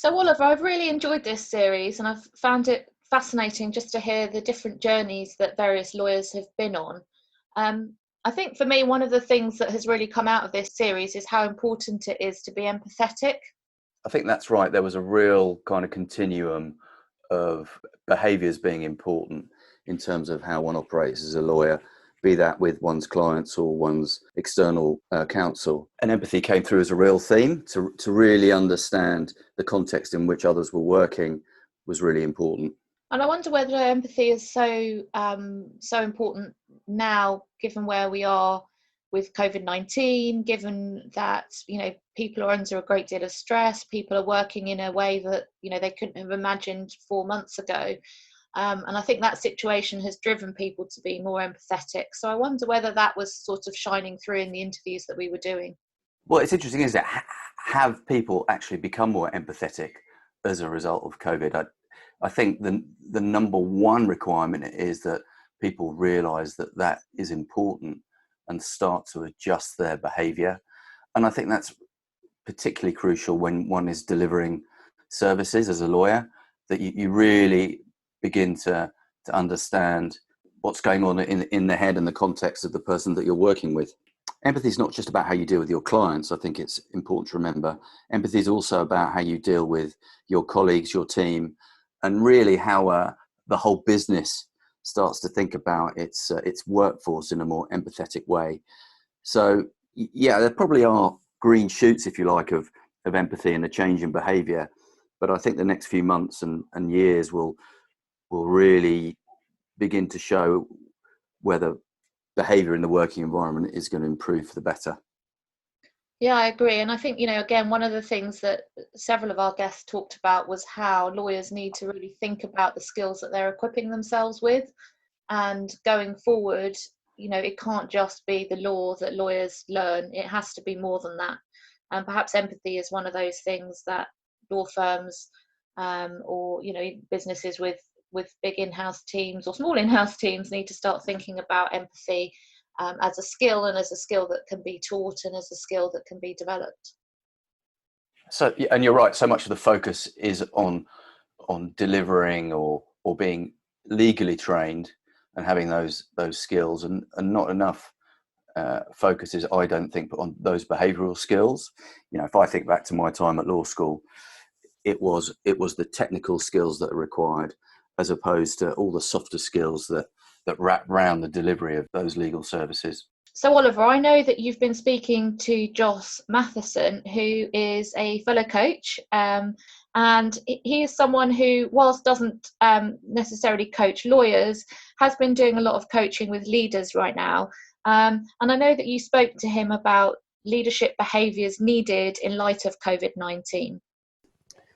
So, Oliver, I've really enjoyed this series and I've found it fascinating just to hear the different journeys that various lawyers have been on. I think for me, one of the things that has really come out of this series is how important it is to be empathetic. I think that's right. There was a real kind of continuum of behaviours being important in terms of how one operates as a lawyer, be that with one's clients or one's external counsel. And empathy came through as a real theme. To really understand the context in which others were working was really important. And I wonder whether empathy is so important now, given where we are with COVID-19, given that people are under a great deal of stress, people are working in a way that they couldn't have imagined 4 months ago, and I think that situation has driven people to be more empathetic. So I wonder whether that was sort of shining through in the interviews that we were doing. Well, it's interesting, isn't it? Have people actually become more empathetic as a result of COVID? I think the number one requirement is that people realise that is important and start to adjust their behaviour. And I think that's particularly crucial when one is delivering services as a lawyer, that you really begin to understand what's going on in the head and the context of the person that you're working with. Empathy is not just about how you deal with your clients. I think it's important to remember. Empathy is also about how you deal with your colleagues, your team, and really how the whole business starts to think about its workforce in a more empathetic way. So, yeah, there probably are green shoots, if you like, of empathy and a change in behaviour. But I think the next few months and years will really begin to show whether behaviour in the working environment is going to improve for the better. Yeah, I agree. And I think, again, one of the things that several of our guests talked about was how lawyers need to really think about the skills that they're equipping themselves with. And going forward, it can't just be the law that lawyers learn. It has to be more than that. And perhaps empathy is one of those things that law firms or, businesses with big in-house teams or small in-house teams need to start thinking about empathy as a skill, and as a skill that can be taught, and as a skill that can be developed. So, and you're right, so much of the focus is on delivering or being legally trained and having those skills, and not enough focus is, I don't think, on those behavioural skills. If I think back to my time at law school, it was the technical skills that are required, as opposed to all the softer skills that wrap around the delivery of those legal services. So, Oliver, I know that you've been speaking to Joss Mathieson, who is a fellow coach, and he is someone who, whilst doesn't necessarily coach lawyers, has been doing a lot of coaching with leaders right now. And I know that you spoke to him about leadership behaviours needed in light of COVID-19.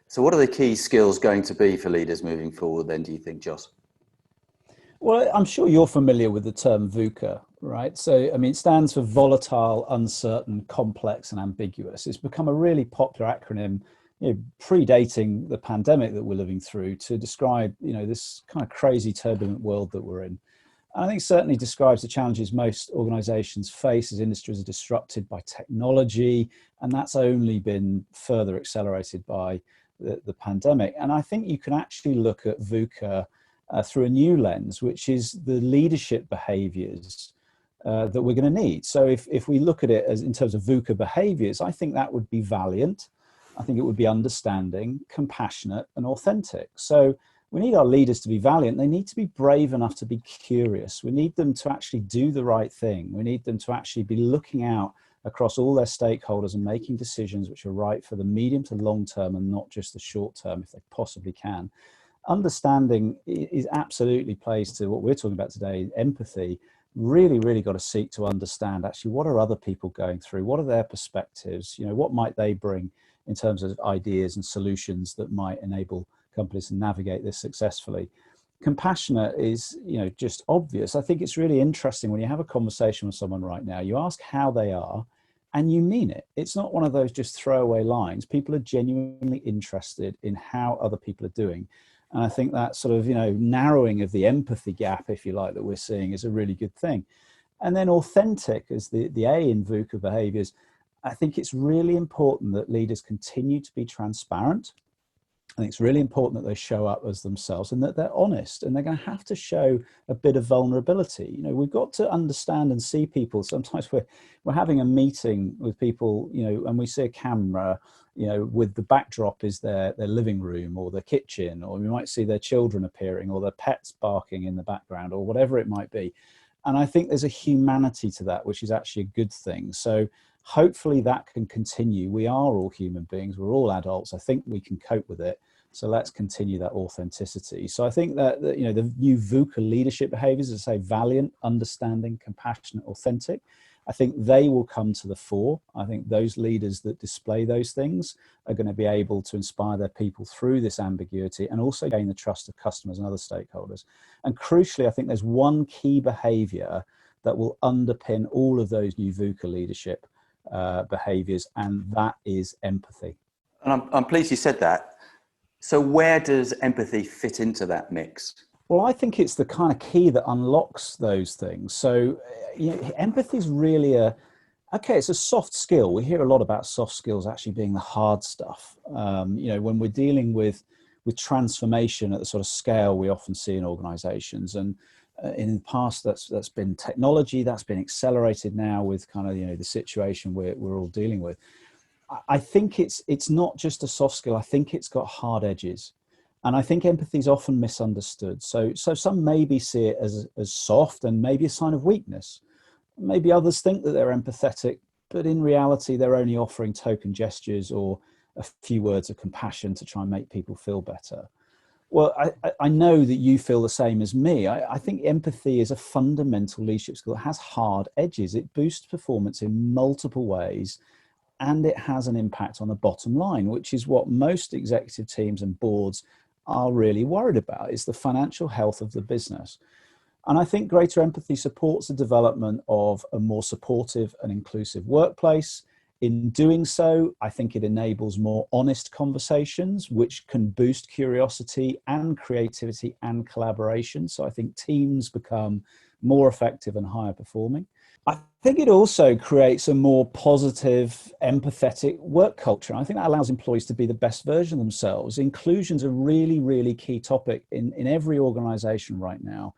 So what are the key skills going to be for leaders moving forward then, do you think, Joss? Well, I'm sure you're familiar with the term VUCA, right? So, it stands for volatile, uncertain, complex, and ambiguous. It's become a really popular acronym, predating the pandemic that we're living through, to describe, this kind of crazy, turbulent world that we're in. And I think it certainly describes the challenges most organizations face as industries are disrupted by technology, and that's only been further accelerated by the pandemic. And I think you can actually look at VUCA through a new lens, which is the leadership behaviors that we're going to need. So if we look at it as in terms of VUCA behaviors, I think that would be valiant. I think it would be understanding, compassionate, and authentic. So we need our leaders to be valiant. They need to be brave enough to be curious. We need them to actually do the right thing. We need them to actually be looking out across all their stakeholders and making decisions which are right for the medium to long term and not just the short term, if they possibly can. Understanding is absolutely plays to what we're talking about today, empathy. Really got to seek to understand actually what are other people going through, what are their perspectives, what might they bring in terms of ideas and solutions that might enable companies to navigate this successfully. Compassionate is, just obvious. I think it's really interesting when you have a conversation with someone right now, you ask how they are and you mean it. It's not one of those just throwaway lines. People are genuinely interested in how other people are doing. And I think that sort of, narrowing of the empathy gap, if you like, that we're seeing is a really good thing. And then authentic as the A in VUCA behaviors. I think it's really important that leaders continue to be transparent. I think it's really important that they show up as themselves and that they're honest, and they're going to have to show a bit of vulnerability. You know, we've got to understand and see people. Sometimes we're having a meeting with people, you know, and we see a camera, you know, with the backdrop is their living room or their kitchen, or we might see their children appearing or their pets barking in the background or whatever it might be. And I think there's a humanity to that, which is actually a good thing. So hopefully that can continue. We are all human beings. We're all adults. I think we can cope with it. So let's continue that authenticity. So I think that you know, the new VUCA leadership behaviors, as I say, valiant, understanding, compassionate, authentic, I think they will come to the fore. I think those leaders that display those things are going to be able to inspire their people through this ambiguity and also gain the trust of customers and other stakeholders. And crucially, I think there's one key behavior that will underpin all of those new VUCA leadership behaviors, and that is empathy. And I'm pleased you said that. So where does empathy fit into that mix? Well, I think it's the kind of key that unlocks those things. So you know, empathy is really it's a soft skill. We hear a lot about soft skills actually being the hard stuff. You know, when we're dealing with transformation at the sort of scale we often see in organizations, and in the past that's been technology, that's been accelerated now with kind of, you know, the situation we're all dealing with. I think it's not just a soft skill. I think it's got hard edges, and I think empathy is often misunderstood. So some maybe see it as soft and maybe a sign of weakness. Maybe others think that they're empathetic, but in reality, they're only offering token gestures or a few words of compassion to try and make people feel better. Well, I know that you feel the same as me. I think empathy is a fundamental leadership skill. It has hard edges. It boosts performance in multiple ways, and it has an impact on the bottom line, which is what most executive teams and boards are really worried about, is the financial health of the business. And I think greater empathy supports the development of a more supportive and inclusive workplace. In doing so, I think it enables more honest conversations, which can boost curiosity and creativity and collaboration. So I think teams become more effective and higher performing. I think it also creates a more positive, empathetic work culture. I think that allows employees to be the best version of themselves. Inclusion's a really, really key topic in every organization right now.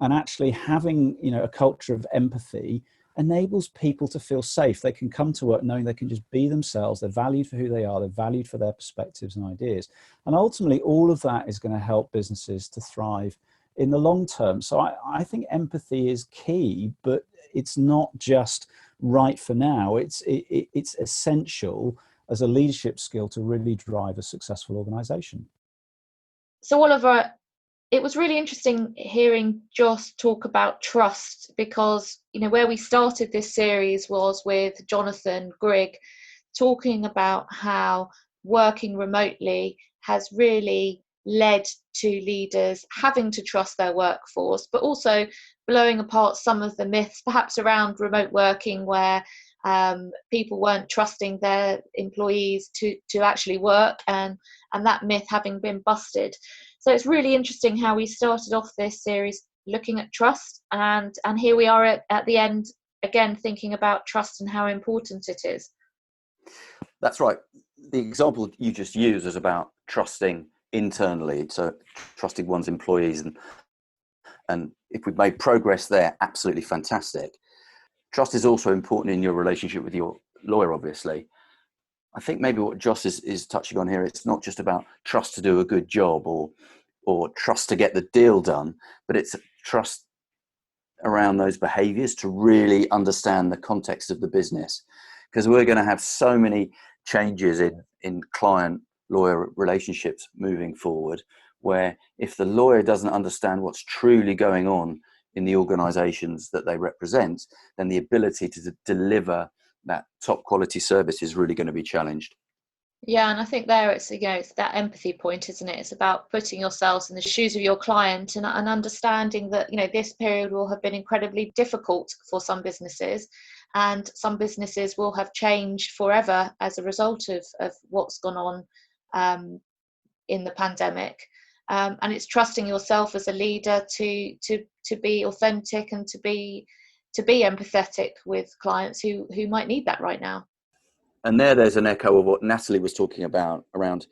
And actually having, you know, a culture of empathy enables people to feel safe. They can come to work knowing they can just be themselves. They're valued for who they are. They're valued for their perspectives and ideas. And ultimately, all of that is going to help businesses to thrive in the long term. So I think empathy is key, but it's not just right for now. It's essential as a leadership skill to really drive a successful organization. So Oliver, it was really interesting hearing Joss talk about trust, because, you know, where we started this series was with Jonathan Grigg talking about how working remotely has really led to leaders having to trust their workforce, but also blowing apart some of the myths perhaps around remote working, where people weren't trusting their employees to actually work, and that myth having been busted. So it's really interesting how we started off this series looking at trust, and here we are at the end again thinking about trust and how important it is. That's right. The example you just used is about trusting internally, so trusting one's employees, and if we've made progress there, absolutely fantastic. Trust is also important in your relationship with your lawyer, obviously. I think maybe what Joss is touching on here, it's not just about trust to do a good job or trust to get the deal done, but it's trust around those behaviors to really understand the context of the business. Because we're going to have so many changes in client-lawyer relationships moving forward, where if the lawyer doesn't understand what's truly going on in the organizations that they represent, then the ability to deliver that top quality service is really going to be challenged. Yeah, and I think there it's, you know, it's that empathy point, isn't it? It's about putting yourselves in the shoes of your client and understanding that, you know, this period will have been incredibly difficult for some businesses, and some businesses will have changed forever as a result of what's gone on in the pandemic. And it's trusting yourself as a leader to be authentic and to be empathetic with clients who might need that right now. And there's an echo of what Natalie was talking about around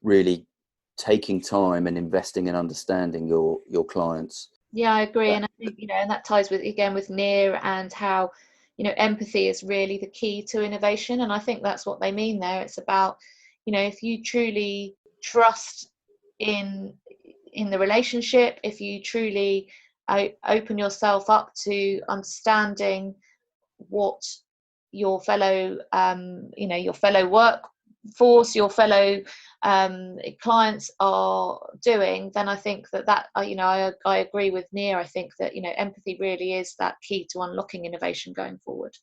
really taking time and investing in understanding your clients. Yeah, I agree. And I think, and that ties with, again, with NEAR and how, empathy is really the key to innovation. And I think that's what they mean there. It's about, if you truly trust in the relationship, if you truly open yourself up to understanding what your fellow, your fellow workforce, your fellow clients are doing, then I think that I agree with Nia. I think that empathy really is that key to unlocking innovation going forward.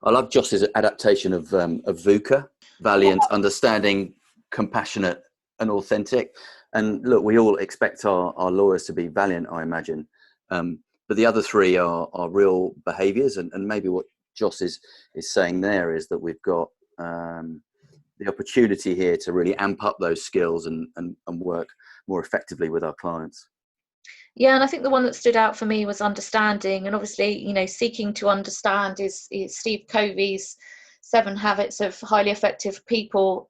I love Joss's adaptation of VUCA: valiant, understanding, compassionate, and authentic. And look, we all expect our lawyers to be valiant, I imagine. But the other three are real behaviours, and maybe what Joss is saying there is that we've got the opportunity here to really amp up those skills and work more effectively with our clients. Yeah, and I think the one that stood out for me was understanding, and obviously, seeking to understand is Steve Covey's 7 Habits of Highly Effective People.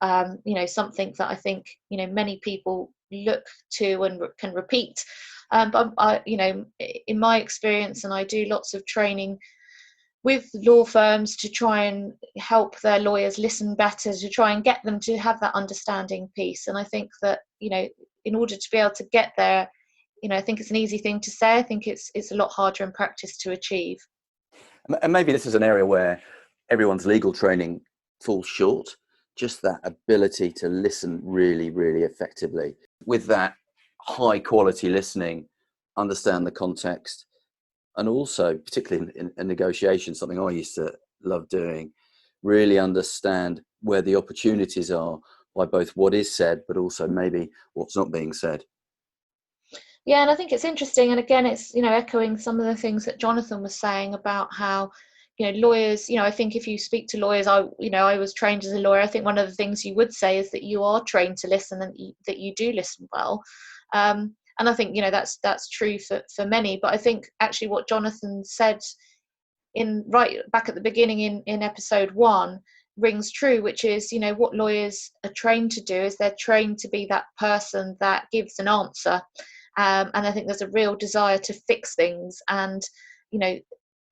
Something that I think many people look to and can repeat. But in my experience, and I do lots of training with law firms to try and help their lawyers listen better, to try and get them to have that understanding piece. And I think that in order to be able to get there, I think it's an easy thing to say. I think it's a lot harder in practice to achieve. And maybe this is an area where everyone's legal training falls short, just that ability to listen really, really effectively. With that high quality listening, understand the context, and also, particularly in negotiations, something I used to love doing, really understand where the opportunities are by both what is said, but also maybe what's not being said. Yeah, and I think it's interesting, and again, it's echoing some of the things that Jonathan was saying about how lawyers. I think if you speak to lawyers, I was trained as a lawyer. I think one of the things you would say is that you are trained to listen and that you do listen well. And I think that's true for many. But I think actually what Jonathan said right back at the beginning in episode 1 rings true, which is what lawyers are trained to do is they're trained to be that person that gives an answer. And I think there's a real desire to fix things, and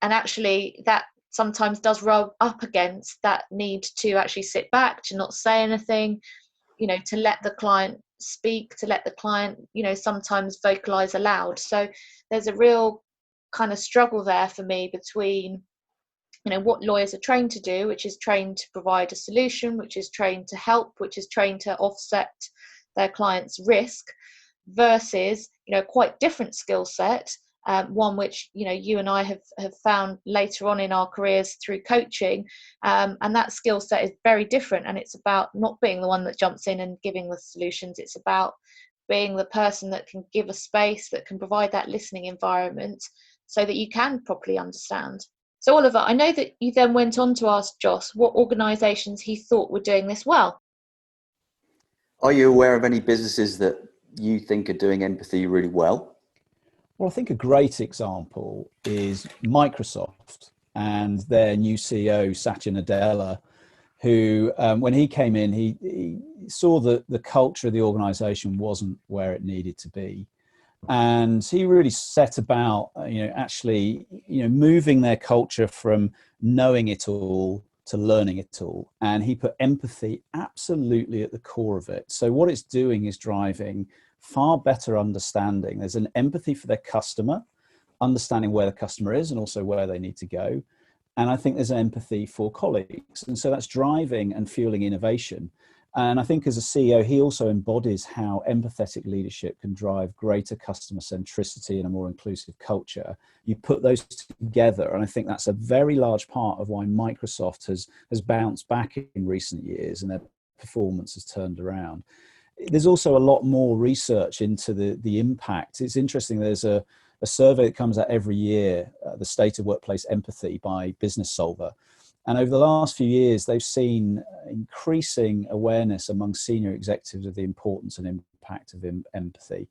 actually that sometimes does rub up against that need to actually sit back, to not say anything, to let the client speak, to let the client sometimes vocalize aloud. So there's a real kind of struggle there for me between what lawyers are trained to do, which is trained to provide a solution, which is trained to help, which is trained to offset their client's risk, versus quite different skill set, one which you and I have found later on in our careers through coaching, and that skill set is very different, and it's about not being the one that jumps in and giving the solutions. It's about being the person that can give a space, that can provide that listening environment so that you can properly understand. So Oliver, I know that you then went on to ask Joss what organisations he thought were doing this well. Are you aware of any businesses that you think are doing empathy really well? Well, I think a great example is Microsoft and their new CEO, Satya Nadella, who, when he came in, he saw that the culture of the organization wasn't where it needed to be. And he really set about, moving their culture from knowing it all to learning it all. And he put empathy absolutely at the core of it. So what it's doing is driving far better understanding. There's an empathy for their customer, understanding where the customer is and also where they need to go. And I think there's an empathy for colleagues. And so that's driving and fueling innovation. And I think as a CEO, he also embodies how empathetic leadership can drive greater customer centricity and a more inclusive culture. You put those together, and I think that's a very large part of why Microsoft has bounced back in recent years and their performance has turned around. There's also a lot more research into the impact. It's interesting, there's a survey that comes out every year, the State of Workplace Empathy by Business Solver. And over the last few years, they've seen increasing awareness among senior executives of the importance and impact of empathy.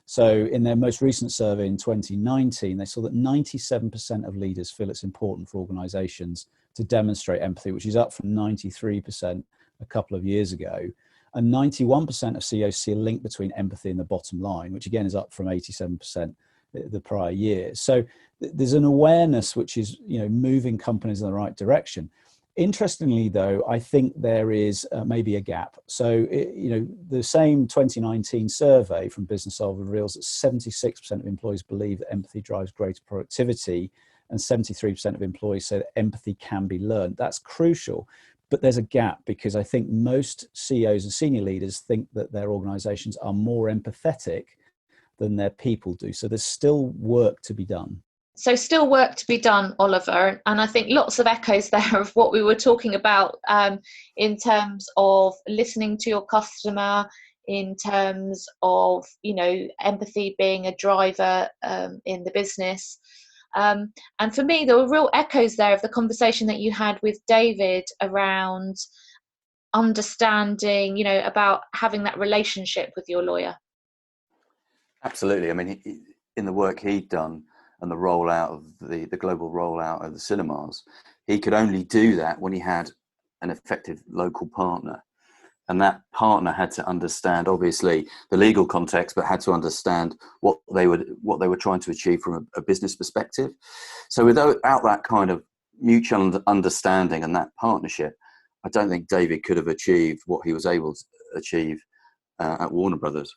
So in their most recent survey in 2019, they saw that 97% of leaders feel it's important for organizations to demonstrate empathy, which is up from 93% a couple of years ago. And 91% of CEOs see a link between empathy and the bottom line, which again is up from 87% the prior year. So there's an awareness which is, moving companies in the right direction. Interestingly, though, I think there is maybe a gap. So, the same 2019 survey from Business Solve reveals that 76% of employees believe that empathy drives greater productivity, and 73% of employees say that empathy can be learned. That's crucial. But there's a gap, because I think most CEOs and senior leaders think that their organizations are more empathetic than their people do. So there's still work to be done. So still work to be done, Oliver. And I think lots of echoes there of what we were talking about in terms of listening to your customer, in terms of, empathy being a driver in the business. And for me, there were real echoes there of the conversation that you had with David around understanding, about having that relationship with your lawyer. Absolutely. I mean, in the work he'd done and the rollout of the global rollout of the cinemas, he could only do that when he had an effective local partner. And that partner had to understand, obviously, the legal context, but had to understand what they were trying to achieve from a business perspective. So without that kind of mutual understanding and that partnership, I don't think David could have achieved what he was able to achieve at Warner Brothers.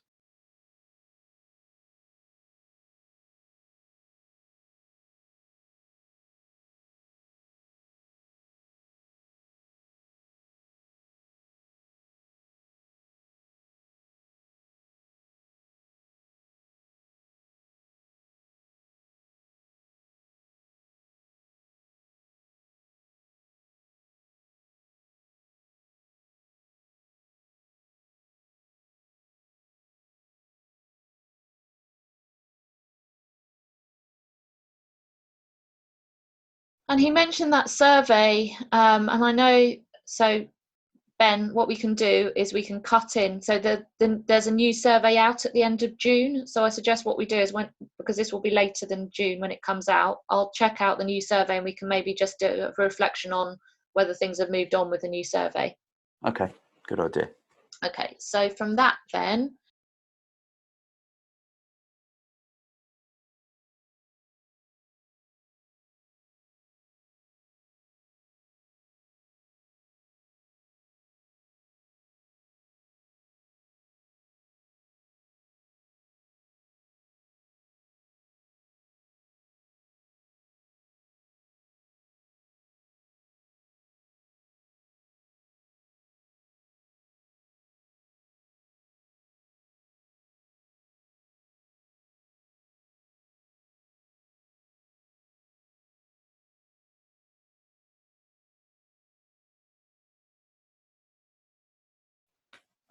And he mentioned that survey, and I know, so Ben, what we can do is we can cut in. So there's a new survey out at the end of June. So I suggest what we do is, because this will be later than June when it comes out, I'll check out the new survey and we can maybe just do a reflection on whether things have moved on with the new survey. Okay, good idea. Okay, so from that then,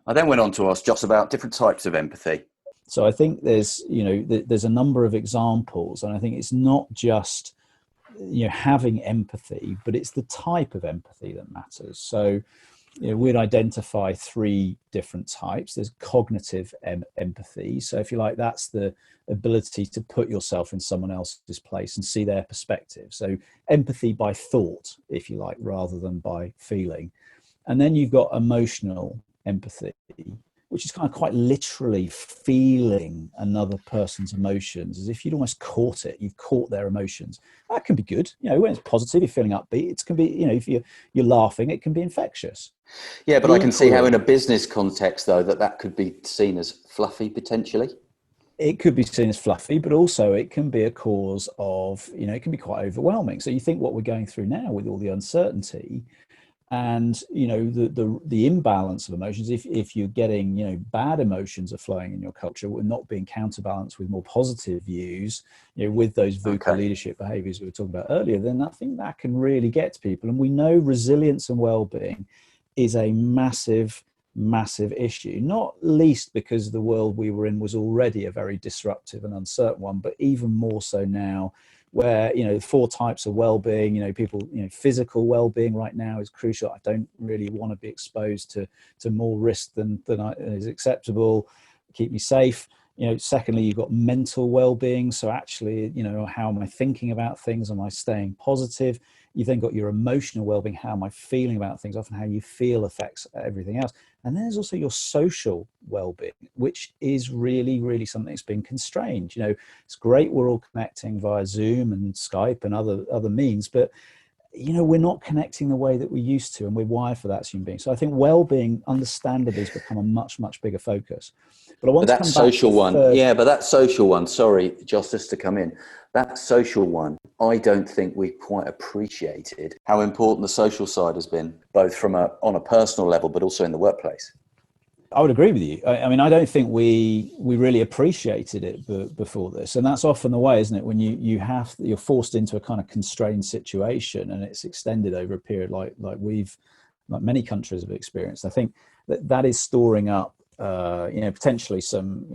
I then went on to ask Joss about different types of empathy. So I think there's a number of examples, and I think it's not just having empathy, but it's the type of empathy that matters. So we'd identify three different types. There's cognitive empathy. So if you like, that's the ability to put yourself in someone else's place and see their perspective. So empathy by thought, if you like, rather than by feeling. And then you've got emotional empathy, which is kind of quite literally feeling another person's emotions, as if you'd almost caught it. You've caught their emotions. That can be good. When it's positive, you're feeling upbeat. It can be, if you're laughing, it can be infectious. Yeah, but I can see how in a business context, though, that could be seen as fluffy potentially. It could be seen as fluffy, but also it can be a cause of, it can be quite overwhelming. So you think what we're going through now with all the uncertainty, and the imbalance of emotions, if you're getting bad emotions are flowing in your culture, we're not being counterbalanced with more positive views, with those VUCA leadership behaviors we were talking about earlier, then I think that can really get to people. And we know resilience and well-being is a massive issue, not least because the world we were in was already a very disruptive and uncertain one, but even more so now, where four types of well-being, people, physical well-being right now is crucial. I don't really want to be exposed to more risk than is acceptable. Keep me safe. Secondly, you've got mental well-being. So actually, how am I thinking about things? Am I staying positive? You've then got your emotional well-being. How am I feeling about things? Often how you feel affects everything else. And then there's also your social well-being, which is really, really something that's been constrained. It's great we're all connecting via Zoom and Skype and other means, but we're not connecting the way that we used to, and we're wired for that as human beings. So I think well-being, understandably, has become a much, much bigger focus. But I want to that come back to social one, third. yeah, but that social one, sorry, Justice, to come in. That social one, I don't think we quite appreciated how important the social side has been, both on a personal level, but also in the workplace. I would agree with you. I mean, I don't think we really appreciated it before this, and that's often the way, isn't it? When you're forced into a kind of constrained situation, and it's extended over a period like many countries have experienced. I think that is storing up, potentially some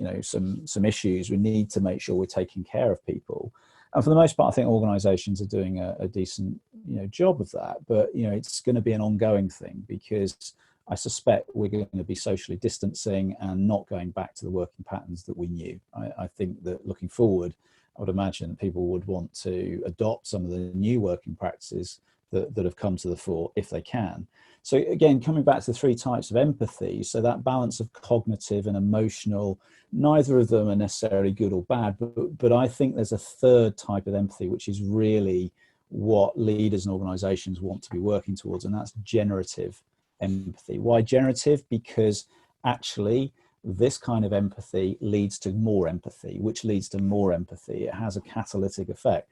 issues. We need to make sure we're taking care of people, and for the most part, I think organisations are doing a decent job of that. But it's going to be an ongoing thing, because I suspect we're going to be socially distancing and not going back to the working patterns that we knew. I think that looking forward, I would imagine people would want to adopt some of the new working practices that have come to the fore if they can. So again, coming back to the three types of empathy, so that balance of cognitive and emotional, neither of them are necessarily good or bad, but I think there's a third type of empathy, which is really what leaders and organizations want to be working towards, and that's generative empathy. Why generative? Because actually this kind of empathy leads to more empathy, which leads to more empathy. It has a catalytic effect.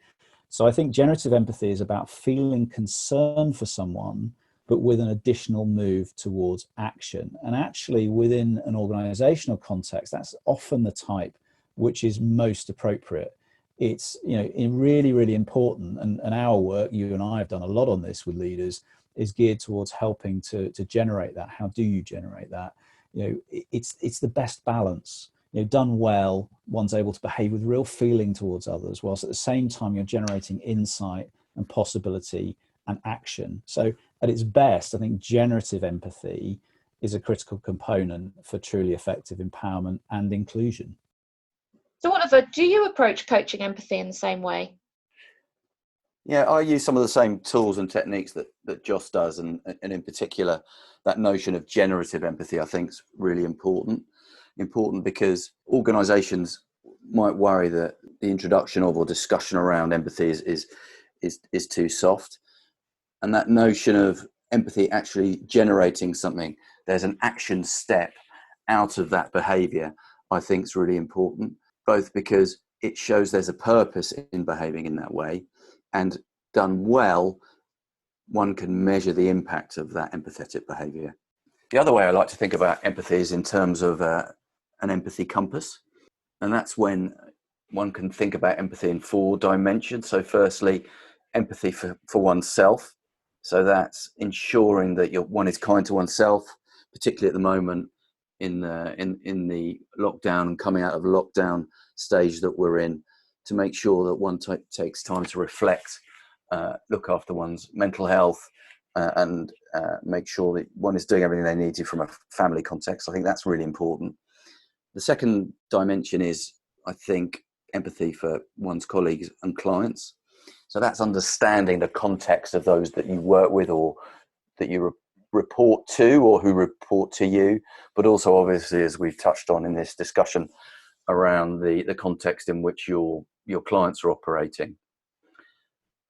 So I think generative empathy is about feeling concern for someone, but with an additional move towards action. And actually within an organizational context, that's often the type which is most appropriate. It's really, really important. And our work, you and I have done a lot on this with leaders, is geared towards helping to generate that. How do you generate that? It's the best balance. Done well, one's able to behave with real feeling towards others, whilst at the same time you're generating insight and possibility and action. So at its best, I think generative empathy is a critical component for truly effective empowerment and inclusion. So Oliver, do you approach coaching empathy in the same way? Yeah, I use some of the same tools and techniques that Joss does, and in particular, that notion of generative empathy, I think, is really important. Important because organisations might worry that the introduction of or discussion around empathy is too soft, and that notion of empathy actually generating something, there's an action step out of that behaviour, I think is really important, both because it shows there's a purpose in behaving in that way, and done well, one can measure the impact of that empathetic behaviour. The other way I like to think about empathy is in terms of an empathy compass. And that's when one can think about empathy in 4 dimensions. So firstly, empathy for oneself. So that's ensuring that one is kind to oneself, particularly at the moment in the lockdown and coming out of lockdown stage that we're in, to make sure that one takes time to reflect, look after one's mental health, and make sure that one is doing everything they need to from a family context. I think that's really important. The second dimension is, I think, empathy for one's colleagues and clients. So that's understanding the context of those that you work with or that you report to or who report to you, but also obviously, as we've touched on in this discussion, around the context in which your clients are operating.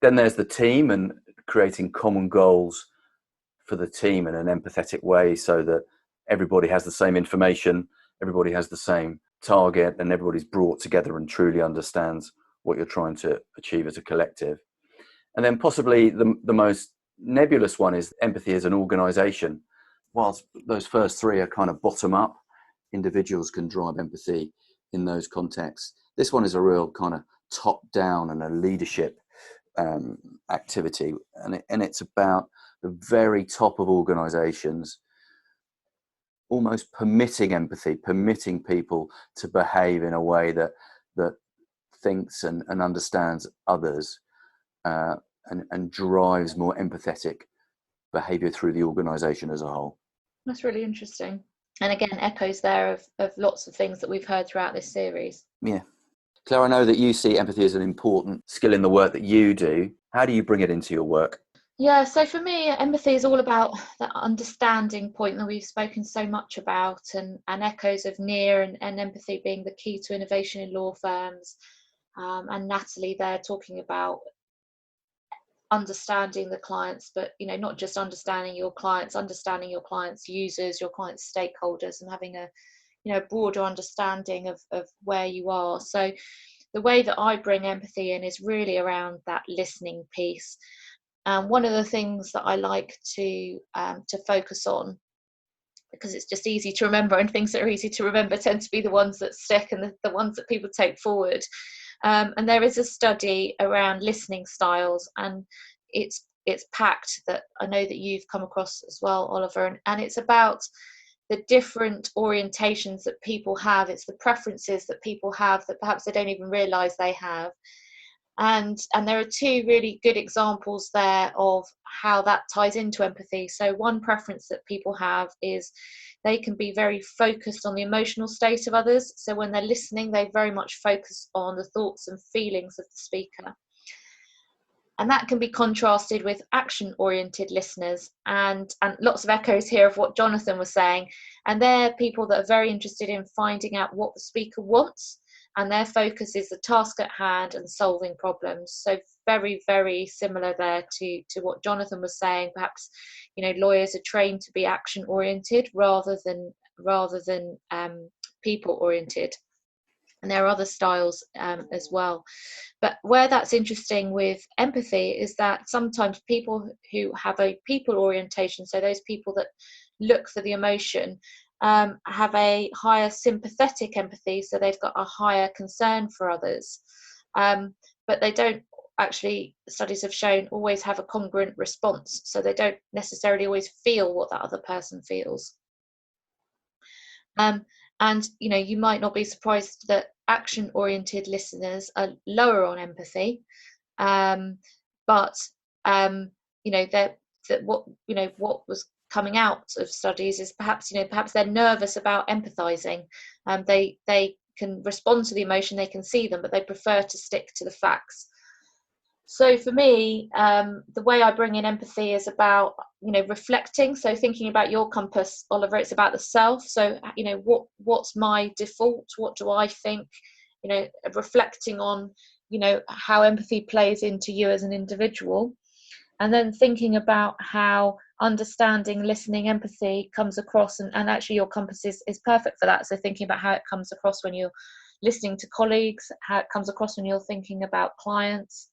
Then there's the team and creating common goals for the team in an empathetic way, so that everybody has the same information, everybody has the same target, and everybody's brought together and truly understands what you're trying to achieve as a collective. And then possibly the most nebulous one is empathy as an organization. Whilst those first 3 are kind of bottom up, individuals can drive empathy in those contexts. This one is a real kind of top down and a leadership activity, and it's about the very top of organizations almost permitting empathy, permitting people to behave in a way that thinks and understands others, and drives more empathetic behavior through the organization as a whole. That's really interesting. And again, echoes there of lots of things that we've heard throughout this series. Yeah. Claire, I know that you see empathy as an important skill in the work that you do. How do you bring it into your work? Yeah, so for me, empathy is all about that understanding point that we've spoken so much about, and echoes of near and empathy being the key to innovation in law firms. And Natalie there talking about understanding the clients, but not just understanding your clients' users, your clients' stakeholders, and having a broader understanding of where you are. So the way that I bring empathy in is really around that listening piece. One of the things that I like to focus on, because it's just easy to remember, and things that are easy to remember tend to be the ones that stick and the ones that people take forward. And there is a study around listening styles, and it's packed, that I know that you've come across as well, Oliver, and it's about the different orientations that people have. It's the preferences that people have that perhaps they don't even realize they have. And there are two really good examples there of how that ties into empathy. So one preference that people have is they can be very focused on the emotional state of others. So when they're listening, they very much focus on the thoughts and feelings of the speaker. And that can be contrasted with action-oriented listeners, and lots of echoes here of what Jonathan was saying. And they're people that are very interested in finding out what the speaker wants, and their focus is the task at hand and solving problems. So very, very similar there to what Jonathan was saying. Perhaps lawyers are trained to be action-oriented rather than people-oriented. And there are other styles as well. But where that's interesting with empathy is that sometimes people who have a people orientation, so those people that look for the emotion, have a higher sympathetic empathy, so they've got a higher concern for others. But they don't actually, studies have shown, always have a congruent response. So they don't necessarily always feel what that other person feels. And you might not be surprised that action-oriented listeners are lower on empathy, but what was coming out of studies is perhaps they're nervous about empathizing. They can respond to the emotion, they can see them, but they prefer to stick to the facts. So for me, the way I bring in empathy is about, reflecting. So thinking about your compass, Oliver, it's about the self. So, what's my default? What do I think? Reflecting on, how empathy plays into you as an individual. And then thinking about how understanding, listening, empathy comes across. And actually your compass is perfect for that. So thinking about how it comes across when you're listening to colleagues, how it comes across when you're thinking about clients.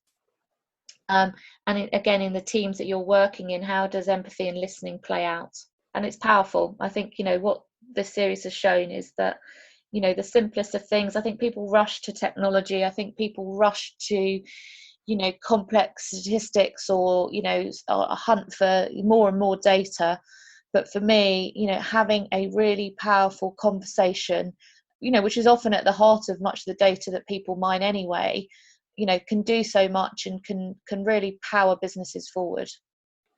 And again, in the teams that you're working in, how does empathy and listening play out? And it's powerful. I think, what this series has shown is that, the simplest of things, I think people rush to technology. I think people rush to, complex statistics or, a hunt for more and more data. But for me, having a really powerful conversation, which is often at the heart of much of the data that people mine anyway, can do so much and can really power businesses forward.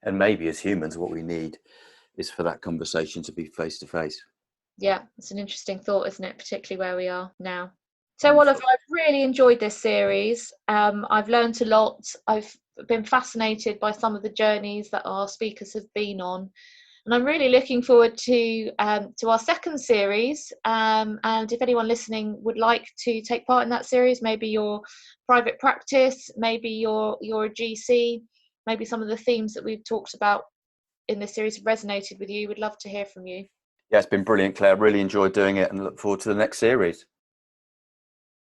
And maybe as humans, what we need is for that conversation to be face to face. Yeah, it's an interesting thought, isn't it? Particularly where we are now. So Oliver, I've really enjoyed this series. I've learned a lot. I've been fascinated by some of the journeys that our speakers have been on. And I'm really looking forward to our second series. And if anyone listening would like to take part in that series, maybe your private practice, maybe you're a GC, maybe some of the themes that we've talked about in this series have resonated with you, we'd love to hear from you. Yeah, it's been brilliant, Claire. Really enjoyed doing it and look forward to the next series.